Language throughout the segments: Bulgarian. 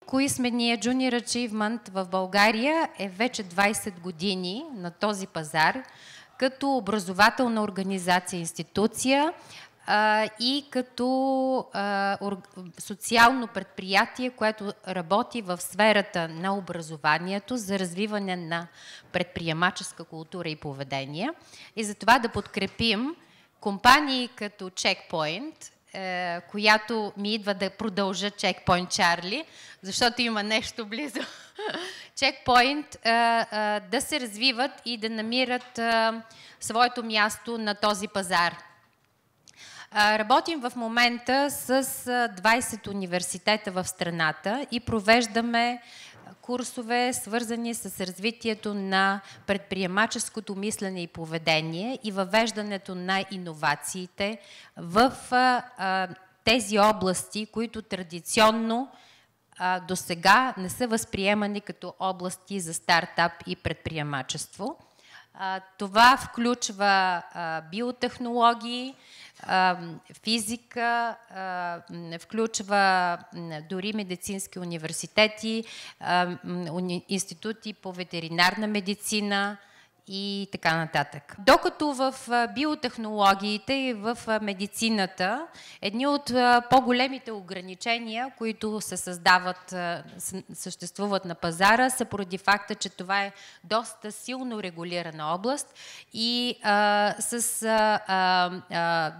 Кои сме ние? Junior Achievement в България е вече 20 години на този пазар, като образователна организация, институция и като социално предприятие, което работи в сферата на образованието за развиване на предприемаческа култура и поведение. И за това да подкрепим компании като Checkpoint, която ми идва да продължа Checkpoint Charlie, защото има нещо близо. Checkpoint да се развиват и да намират своето място на този пазар. Работим в момента с 20 университета в страната и провеждаме курсове, свързани с развитието на предприемаческото мислене и поведение и въвеждането на иновациите в тези области, които традиционно досега не са възприемани като области за стартап и предприемачество. Това включва биотехнологии, физика, включва дори медицински университети, институти по ветеринарна медицина и така нататък. Докато в биотехнологиите и в медицината едни от по-големите ограничения, които се създават, съществуват на пазара, са поради факта, че това е доста силно регулирана област и с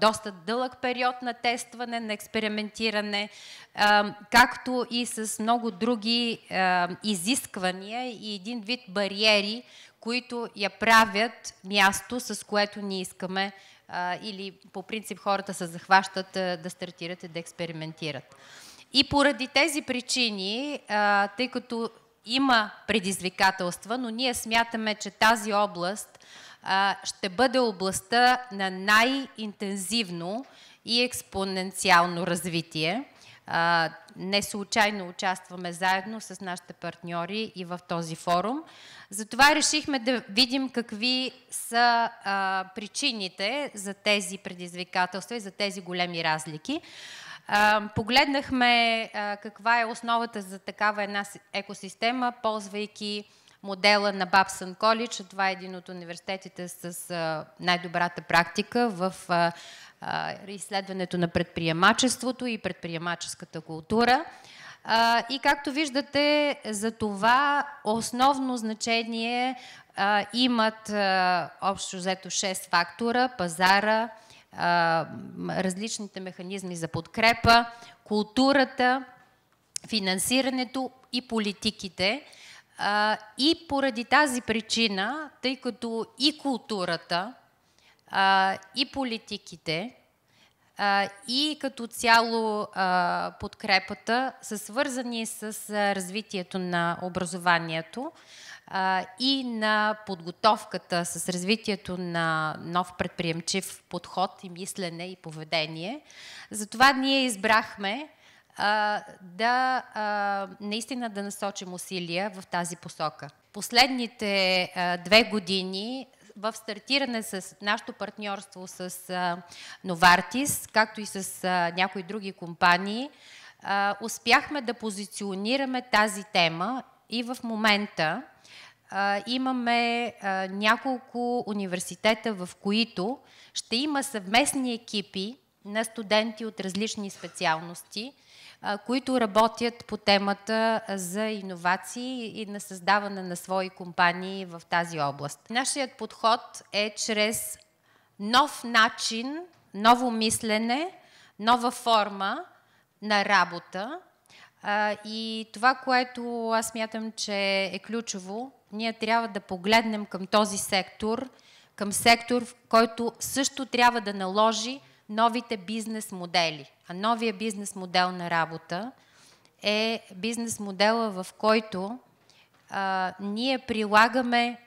доста дълъг период на тестване, на експериментиране, както и с много други изисквания и един вид бариери, които я правят място, с което ние искаме или по принцип хората се захващат да стартират и да експериментират. И поради тези причини, тъй като има предизвикателства, но ние смятаме, че тази област ще бъде областта на най-интензивно и експоненциално развитие. Не случайно участваме заедно с нашите партньори и в този форум. Затова решихме да видим какви са причините за тези предизвикателства и за тези големи разлики. Погледнахме каква е основата за такава една екосистема, ползвайки модела на Babson College. Това е един от университетите с най-добрата практика в изследването на предприемачеството и предприемаческата култура. И както виждате, за това основно значение имат общо взето 6 фактора: пазара, различните механизми за подкрепа, културата, финансирането и политиките. И поради тази причина, тъй като и културата, и политиките, и като цяло подкрепата са свързани с развитието на образованието и на подготовката, с развитието на нов предприемчив подход и мислене и поведение. Затова ние избрахме наистина да насочим усилия в тази посока. Последните 2 години в стартиране с нашето партньорство с Novartis, както и с някои други компании, успяхме да позиционираме тази тема и в момента имаме няколко университета, в които ще има съвместни екипи на студенти от различни специалности, които работят по темата за иновации и на създаване на свои компании в тази област. Нашият подход е чрез нов начин, ново мислене, нова форма на работа. И това, което аз смятам, че е ключово, ние трябва да погледнем към този сектор, към сектор, в който също трябва да наложи новите бизнес модели. А новия бизнес модел на работа е бизнес модела, в който ние прилагаме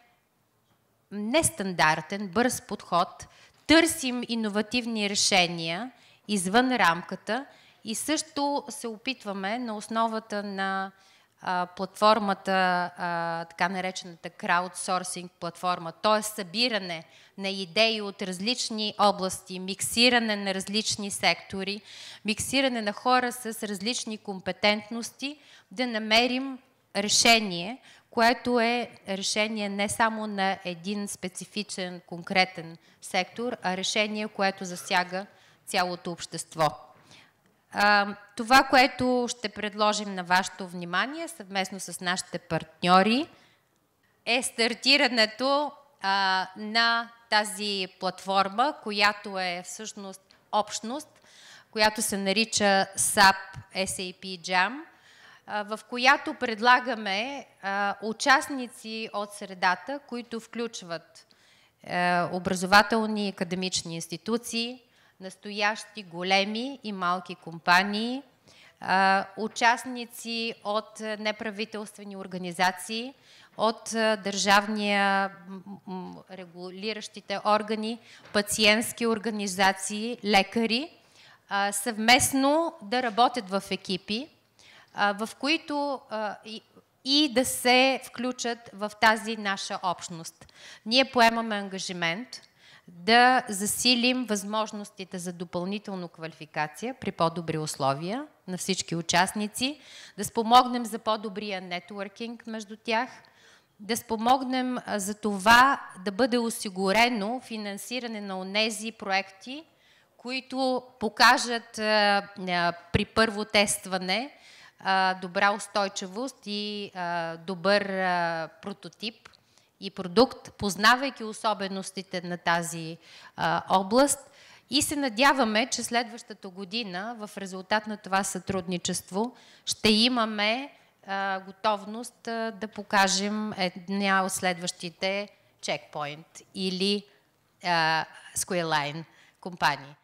нестандартен, бърз подход, търсим иновативни решения извън рамката и също се опитваме на основата на платформата, така наречената краудсорсинг платформа, т.е. събиране на идеи от различни области, миксиране на различни сектори, миксиране на хора с различни компетентности, да намерим решение, което е решение не само на един специфичен, конкретен сектор, а решение, което засяга цялото общество. Това, което ще предложим на вашето внимание съвместно с нашите партньори, е стартирането на тази платформа, която е всъщност общност, която се нарича SAP SAP Jam, в която предлагаме участници от средата, които включват образователни и академични институции, настоящи големи и малки компании, участници от неправителствени организации, от държавния регулиращите органи, пациентски организации, лекари, съвместно да работят в екипи, в които и да се включат в тази наша общност. Ние поемаме ангажимент да засилим възможностите за допълнителна квалификация при по-добри условия на всички участници, да спомогнем за по-добрия нетворкинг между тях, да спомогнем за това да бъде осигурено финансиране на онези проекти, които покажат при първо тестване добра устойчивост и добър прототип и продукт, познавайки особеностите на тази област, и се надяваме, че следващата година в резултат на това сътрудничество ще имаме готовност да покажем една от следващите Checkpoint или Squareline компании.